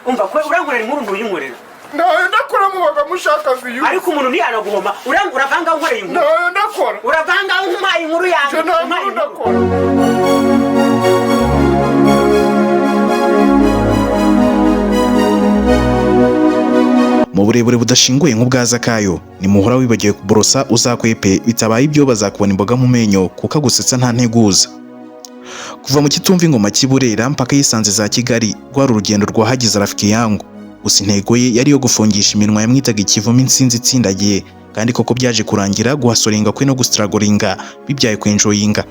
umva ko urankorera inkuru nduyinkorera nayo ndakora mu baga mushaka viyu ariko umuntu ntiyanaguhoma uravanga unkoreye inkuru nayo ndakora uravanga umpaye inkuru yawe nayo ndakora mu burebure budashinguye nk'ubwaza kayo ni muhora wibagiwe kuborosa uzakwepe bitabaye ibyo bazakubona imboga mu menyo kuko agusetsa nta nteguza. Kuva mu kitumva ingoma cy'Iburera mpaka yisanze za Kigali rwari urugendo rwahagize rafiki yangu. Gusa intego ye yari yo gufungisha iminwa yamwitaga ikivuma insinzi itsindagiye, kandi koko byaje kurangira guhasoringa kwe no gustragoringa bibyaye kwenjoyinga.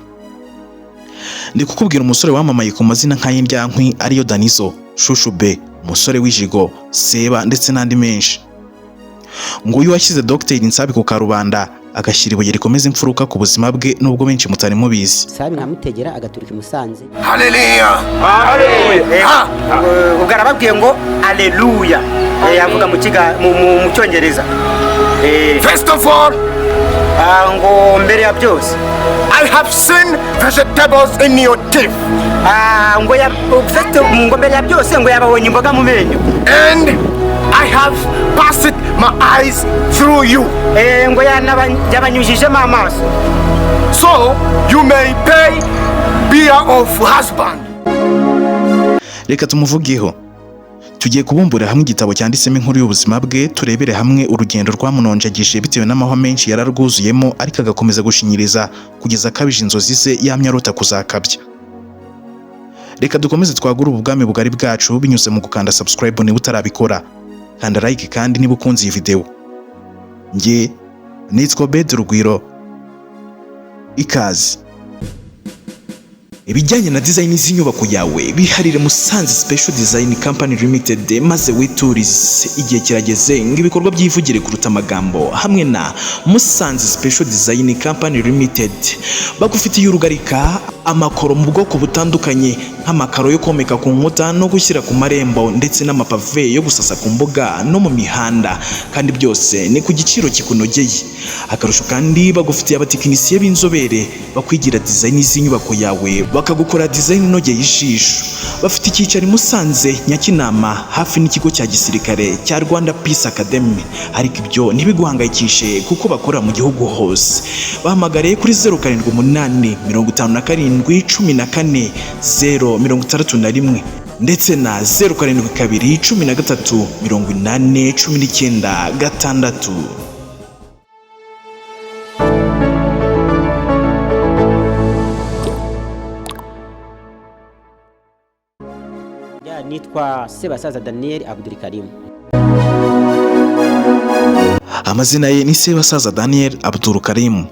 Ndi kukubwira umusore wamamaye ku mazina nk'ay'indyankwi ariyo Danizo, Shushu B, umusore w'ijigo, Seba ndetse n'andi menshi. Nguyu washyize Dr Nsabi ku karubanda agashyira ibuye rikomeza imfuruka ku buzima bwe nubwo benshi mutari mubizi. Sabi nkamutegera agaturika i Musanze. Haleluya ubwo arababwiye ngo haleluya yavuga mu cyongereza. First of all, ngo mbere ya byose I have seen vegetables in your teeth. ngo mbere ya byose ngo yababonye imboga mu menyo. And I have passed my eyes through you. ngo yabanyujijemo amaso. So you may pay bill of husband. Reka tumuvugeho. Tugiye kubumbura hamwe igitabo cyanditsemo inkuru y'ubuzima bwe, turebere hamwe urugendo rwamunonjagije bitewe n'amahwa menshi yararwuzuyemo ariko agakomeza gushinyiriza kugeza akabije inzozi ze yamye arota kuzakabya. Reka dukomeze twagura ubwami bugari bwacu binyuze mu gukanda subscribe niba utarabikora. Kanda like kandi niba ukunze iyi video. Nge nitwa Bede Rugwiro. Ikaze. Ibijyanye na design z'inyubako yawe biharire Musanze Special Design Company Limited, maze witurize. Igihe kirageze ngo ibikorwa byivugire kuruta amagambo hamwe na Musanze Special Design Company Limited. Bagufitiye urugarika, amakoro mu bwoko butandukanye nk'amakaro yo komeka ku nkuta no gushyira ku marembo ndetse n'amapave yo gusasa ku mbuga no mu mihanda, kandi byose ni ku giciro kikunogeye. Akarusho kandi bagufitiye abatekinisiye b'inzobere bakwigira design z'inyubako yawe bakagukora design inogeye ijisho. Bafite icyicaro i Musanze Nyakinama hafi n'ikigo cya gisirikare cya Rwanda Peace Academy, ariko ibyo ntibiguhangayikishe kuko bakora mu gihugu hose. Bahamagare kuri 0788 57 14 061 ndetse na 0722 13 80 19 6. Nitwa Sebasaza Daniel Abdul Karim. Amazina ye ni Sebasaza Daniel Abdul Karim.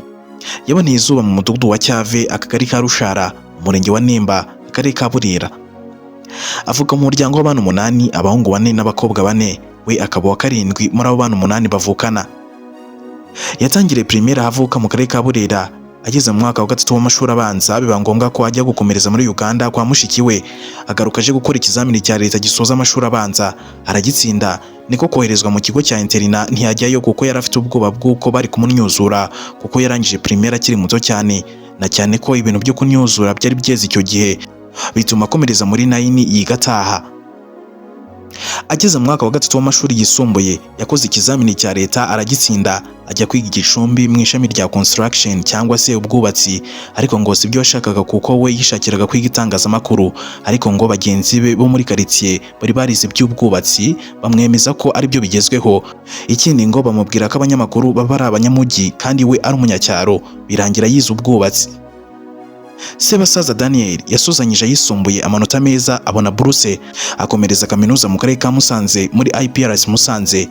Yaboneye izuba mu mudugudu wa Cyave, akagari ka Rushara, umurenge wa Nemba, akarere ka Burera. Avuka mu muryango w'abana 8, abahungu 4 n'abakobwa 4, we akaba wa 7 muri abo bana 8 bavukana. Yatangiriye primaire ahavuka mu karere ka Burera. Ageze mu mwaka wa 3 w'amashuri abanza biba ngombwa ko ajya gukomereza muri Uganda kwa mushiki we. Agaruka aje gukora ikizamini cya leta gisoza amashuri abanza, aragitsinda. Niko koherezwa mu kigo cya interina, ntiyajyayo kuko yari afite ubwoba bw'uko bari kumunyuzura kuko yarangije primaire akiri muto cyane, na cyane ko ibintu byo kunyuzura byari byeze icyo gihe, bituma akomereza muri 9 yiga ataha. Ageze mu mwaka wa 3 w'amashuri yisumbuye yakoze ikizamini cya leta aragitsinda, ajya kwiga igicumbi mu ishami rya construction cyangwa se ubwubatsi, ariko ngo si byo yashakaga kuko we yishakiraga kwiga itangazamakuru. Ariko ngo bagenzi be bo muri quartier bari barize by'ubwubatsi bamwemeza ko ari byo bigezweho. Ikindi ngo bamubwira ko abanyamakuru baba ari abanyamugi kandi we ari umunyacyaro, birangira yize ubwubatsi. Sebasaza Daniel yasuzanyije yisumbuye amanota meza, abona buruse, akomereza kaminuza mu karere ka Musanze muri IPRS Musanze,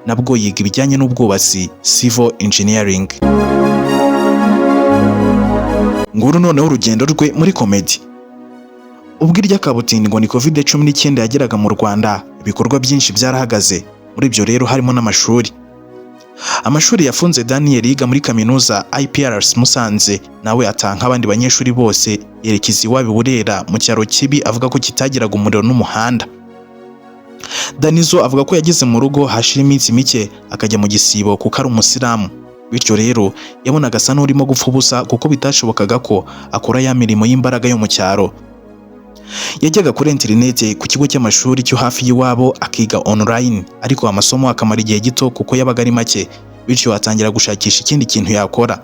nabwo yiga ibijyanye n'ubwubatsi, civil engineering. Nguru noneho urugendo rwe muri comedy. Ubwo irya kabutindi ngo ni COVID-19 yageraga mu Rwanda, ibikorwa byinshi byarahagaze. Muri ibyo rero harimo n'amashuri. Amashuri yafunze Daniel yiga muri kaminuza IPRS Musanze, nawe atanka abandi banyeshuri bose yerekeza iwabo Burera mu cyaro kibi, avuga ko kitagiraga umuriro n'umuhanda. Danizo avuga ko yageze mu rugo hashira iminsi mike akajya mu gisibo kuko ari umusilamu, bityo rero yabonaga asa n'urimo gupfa ubusa kuko bitashobokaga ko akora ya mirimo y'imbaraga yo mu cyaro. yajyaga kuri interineti ku kigo cy'amashuri cyo hafi y'iwabo akiga online, ariko amasomo akamara igihe gito kuko yabaga ari make, bityo atangira gushakisha ikindi kintu yakora.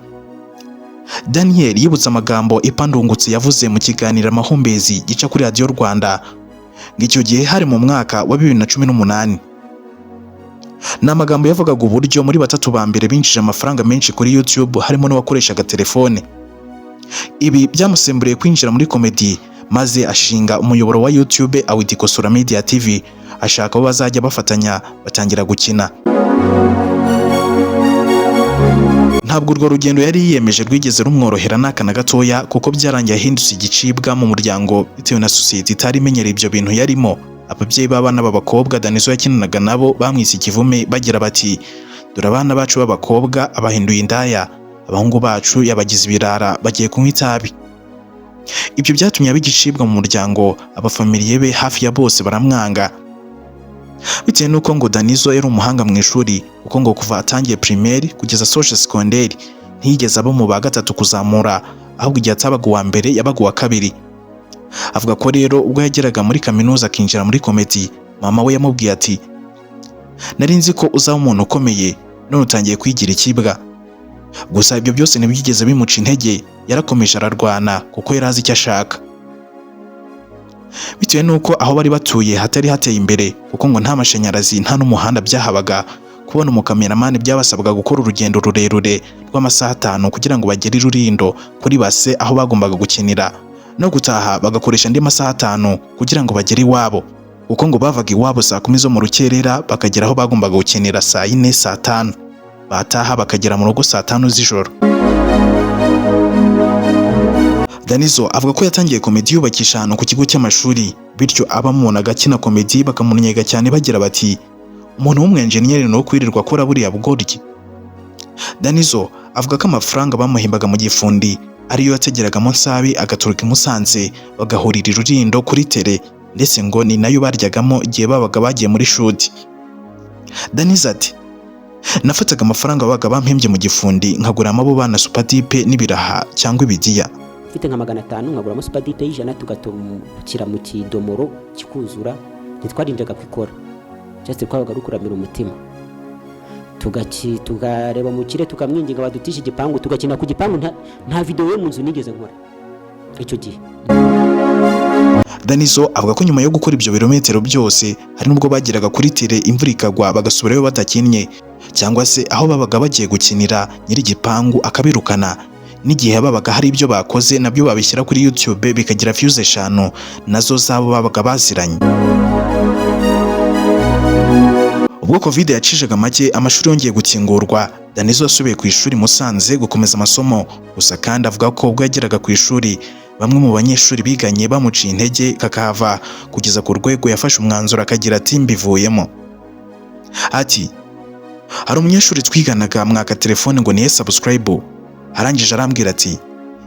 Daniel yibutsa amagambo Ipandungutse yavuze mu kiganiro Amahumbezi gica kuri Radio Rwanda ng'icyo gihe hari mu mwaka wa 2018. Ni amagambo yavugaga uburyo muri batatu ba mbere binjije amafaranga menshi kuri YouTube harimo n'uwakoreshaga telefone. Ibi byamusemburiye kwinjira muri komedi, maze ashinga umuyoboro wa YouTube awita Kosora Media TV, ashaka abo bazajya bafatanya batangira gukina. Ntabwo urwo rugendo yari yiyemeje rwigeze rumworohera n'akana gatoya, kuko byarangiye ahindutse igicibwa mu muryango bitewe na sosiyete itari imenyereye ibyo bintu yarimo. Ababyeyi b'abana b'abakobwa Danizo yakinanaga nabo bamwise ikivume, bagira bati dore abana bacu b'abakobwa abahinduye indaya, abahungu bacu yabagize ibirara bagiye kunywa itabi. Ibyo byatumye aba igicibwa mu muryango, abafamiliye be hafi ya bose baramwanga. Bitewe nuko ngo Danizo yari umuhanga mu ishuri, kuko ngo kuva atangiye primaire kugeza social secondaire ntiyigeze aba mu ba gatatu kuzamura, ahubwo igihe atabaga uwa mbere yabaga uwa kabiri. Avuga ko rero ubwo yageraga muri kaminuza akinjira muri komedi, mama we yamubwiye ati nari nzi ko uzaba umuntu ukomeye, none utangiye kwigira ikibwa. Gusa ibyo byose ntibyigeze bimuca intege, yarakomeje ararwana kuko yari azi icyo ashaka. Bitewe nuko aho bari batuye hatari hateye imbere, kuko ngo nta mashanyarazi nta n'umuhanda byahabaga, kubona umukameramani byabasabwaga gukora urugendo rurerure rw'amasaha 5 kugira ngo bagere i Rulindo kuri base aho bagombaga gukinira, no gutaha bagakoresha andi masaha 5 kugira ngo bagere iwabo, kuko ngo bavaga iwabo saa 10 zo mu rukerera bakagera aho bagombaga gukinira saa 4 saa 5, bataha bakagera mu rugo saa 5 z'ijoro. Danizo avuga ko yatangiye komedi yubakisha ahantu ku kigo cy'amashuri, bityo abamubonaga akina komedi bakamunnyega cyane bagira bati umuntu w'umwenjeniyeri no kwirirwa akora buriya bugoryi. Danizo avuga ko amafaranga bamuhembaga mu gifundi ariyo yategeragamo Nsabi agaturuka i Musanze bagahurira i Rulindo kuri tele, ndetse ngo ni nayo baryagamo igihe babaga bagiye muri shoot. Danizo ati nafataga amafaranga babaga bampembye mu gifundi nkaguramo abo bana supadipe n'ibiraha cyangwa ibidiya. Mfite nka 500 nkaguramo supadipe y'ijana tugatumukira mu kidomoro kikuzura, ntitwarinjaga kwikora, just twabaga rukuramira umutima, tugareba mu kire tukamwinginga badutisha igipangu, tugakina ku gipangu. Nta video yo mu nzu nigeze nkora icyo gihe. Danizo avuga ko nyuma yo gukora ibyo birometero byose, hari nubwo bageraga kuri tele imvura ikagwa bagasubirayo batakinnye, cyangwa se aho babaga bagiye gukinira nyiri igipangu akabirukana. N'igihe babaga hari ibyo bakoze nabyo babishyira kuri YouTube bikagira views 5 nazo zabo babaga baziranye. Ubwo Covid yacishaga make amashuri yongeye gukingurwa, Danizo yasubiye ku ishuri Musanze gukomeza amasomo. Gusa kandi avuga ko ubwo yageraga ku ishuri bamwe mu banyeshuri biganye bamuciye intege kakahava, kugeza ku rwego yafashe umwanzuro akagira ati mbivuyemo. Ati hari umunyeshuri twiganaga mwaka telefone ngo niye subscribe, arangije arambwira ati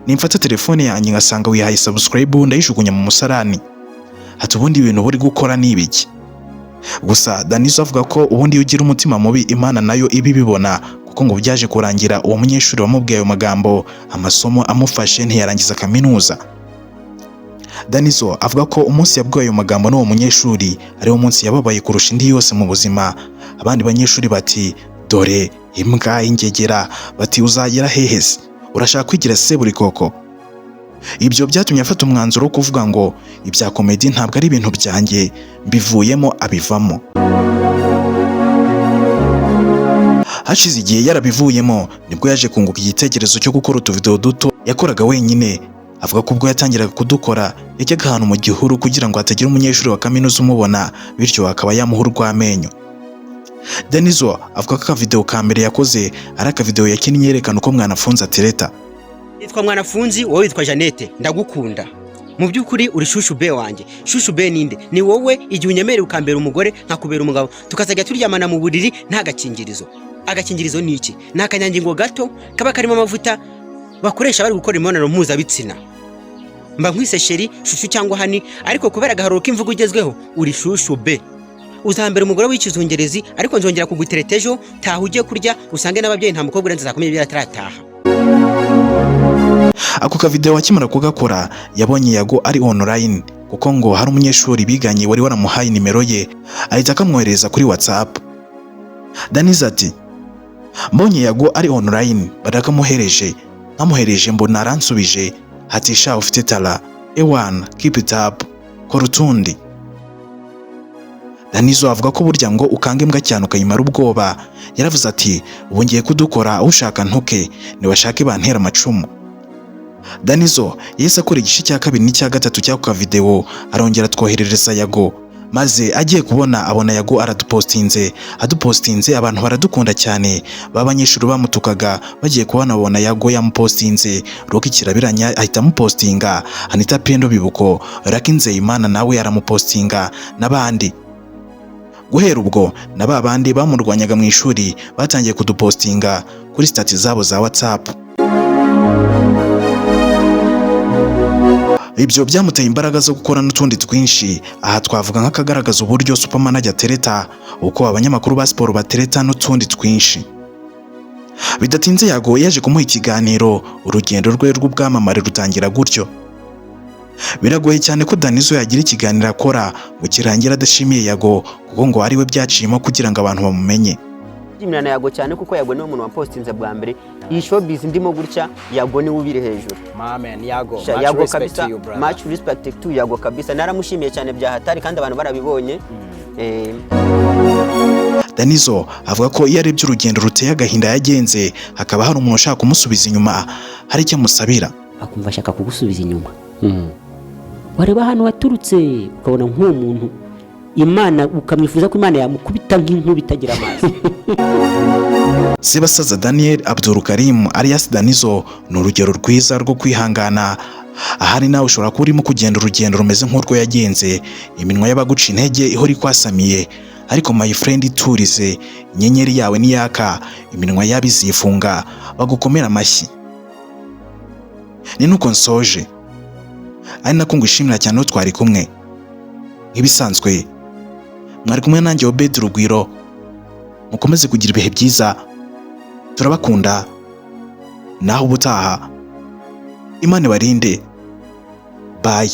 nimfata telefone yanjye ngasanga wihaye subscribe ndayijugunya mu musarani, ati ubundi ibintu buri gukora ni ibiki? Gusa Danizo avuga ko ubundi iyo ugira umutima mubi Imana nayo ibi bibona, kuko ngo byaje kurangira uwo munyeshuri wamubwiye ayo magambo amasomo amufashe ntiyarangiza kaminuza. Danizo avuga ko umunsi yabwiye ayo magambo n'uwo munyeshuri ari wo munsi yababaye kurusha indi yose mu buzima. Abandi banyeshuri bati dore imbwa ingegera, bati uzagera hehese, urashaka kwigira se buri koko. Ibyo byatumye afata umwanzuro wo kuvuga ngo ibya komedi ntabwo ari ibintu byanjye, mbivuyemo abivamo. Hashize igihe yarabivuyemo nibwo yaje kunguka igitekerezo cyo gukora utuvideo duto yakoraga wenyine. Avuga ko ubwo yatangiraga kudukora yajyaga ahantu mu gihuru kugira ngo hatagira umunyeshuri wa kaminuza umubona, bityo akaba yamuha urw'amenyo. Danizo avuga ko akavideo ka mbere yakoze ari akavideo yakinnye yerekana uko Mwanafunzi atereta. Yitwa Mwanafunzi, wowe witwa Janete, ndagukunda. Mu by'ukuri uri shushu be wanjye. Shushu be ninde? Ni wowe igihe unyemerera ukambera umugore nkakubera umugabo, tukazajya turyamana mu buriri nta gakingirizo. Agakingirizo ni iki? Ni akanyangingo gato kaba karimo amavuta bakoresha bari gukora imibonano mpuzabitsina. Mba nkwise sheri, shushu cyangwa hani, ariko kubera agaharo k'imvugo igezweho uri shushu be. Uzambera umugore w'ikizungerezi, ariko nzongera kugutereta ejo taha ujye kurya usange n'ababyeyi nta mukobwa urenze zakomeye byaratarataha. Ako ka video akimara kugakora yabonye Yago ari online, kuko ngo hari umunyeshuri biganye wari waramuhaye nimero ye ahita akamwohereza kuri WhatsApp. Danizo ati mbonye Yago ari online barakamuhereje, nkamuhereje mbona aransubije ati sha ufite tala ewana keep it up kora utundi. Danizo avuga ko burya ngo ukanga imbwa cyane ukayimara ubwoba. Yaravuze ati ubu ngiye kudukora ushaka ntuke niwashake bantera amacumu. Danizo yese akora igice cya kabiri n'icya gatatu cy'aka video arongera twoherereza Yago, maze agiye kubona abona Yago adupostinze abantu baradukunda cyane. Babanyeshuri bamutukaga bagiye kubona abona Yago yamupostinze. Roki Kirabiranya ahita amupostinga, Anita Pendo Bibuko, Lucky Nzeyimana nawe aramupostinga n'abandi. Guhera ubwo na babandi bamurwanyaga mu ishuri batangiye kudupostinga kuri stati zabo za WhatsApp. Ibyo byamuteye imbaraga zo gukora n'utundi twinshi. Aha twavuga nk'akagaragaza uburyo Superman ajya tereta, uko abanyamakuru ba siporo batereta n'utundi twinshi. Bidatinze Yago yaje kumuha ikiganiro, urugendo rwe rw'ubwamamare rutangira gutyo. Biragoye cyane ko Danizo yagira ikiganiro akora ngo kirangira adashimiye Yago, kuko ngo ari we byaciyemo kugira ngo abantu bamumenye. Jimana Yago cyane kuko Yago ni umuntu wapostinze bwa mbere iyi showbiz ndimo gutya. Yago ni ubire hejuru. Man, Yago, Yago kabisa, much respect to Yago kabisa. Naramushimiye cyane bya hatari kandi abantu barabibonye. Danizo avuga ko iyo arebye urugendo ruteye agahinda yagenze, hakaba hari umuntu ushaka kumusubiza inyuma, hari icyo amusabira. Akumva ashaka kugusubiza inyuma. Wareba hano waturutse ukabona nk'uwo muntu Imana ukamwifuza ko Imana yamukubita nk'inkuba itagira amazi. Sebasaza Daniel Abdul Karim alias Danizo ni urugero rwiza rwo kwihangana. Ahari nawe ushobora kuba urimo kugenda urugendo rumeze nk'urwo yagenze, iminwa y'abaguca intege ihora ikwasamiye, ariko my friend iturize, inyenyeri yawe niyaka, iminwa yabizifunga bagukomera amashyi. Ni nuko nsoje, ari nako ngushimira cyane twari kumwe. Nk'ibisanzwe mwari kumwe nanjye Obed Rugwiro, mukomeze kugira ibihe byiza, turabakunda, naho ubutaha Imana ibarinde. Bye.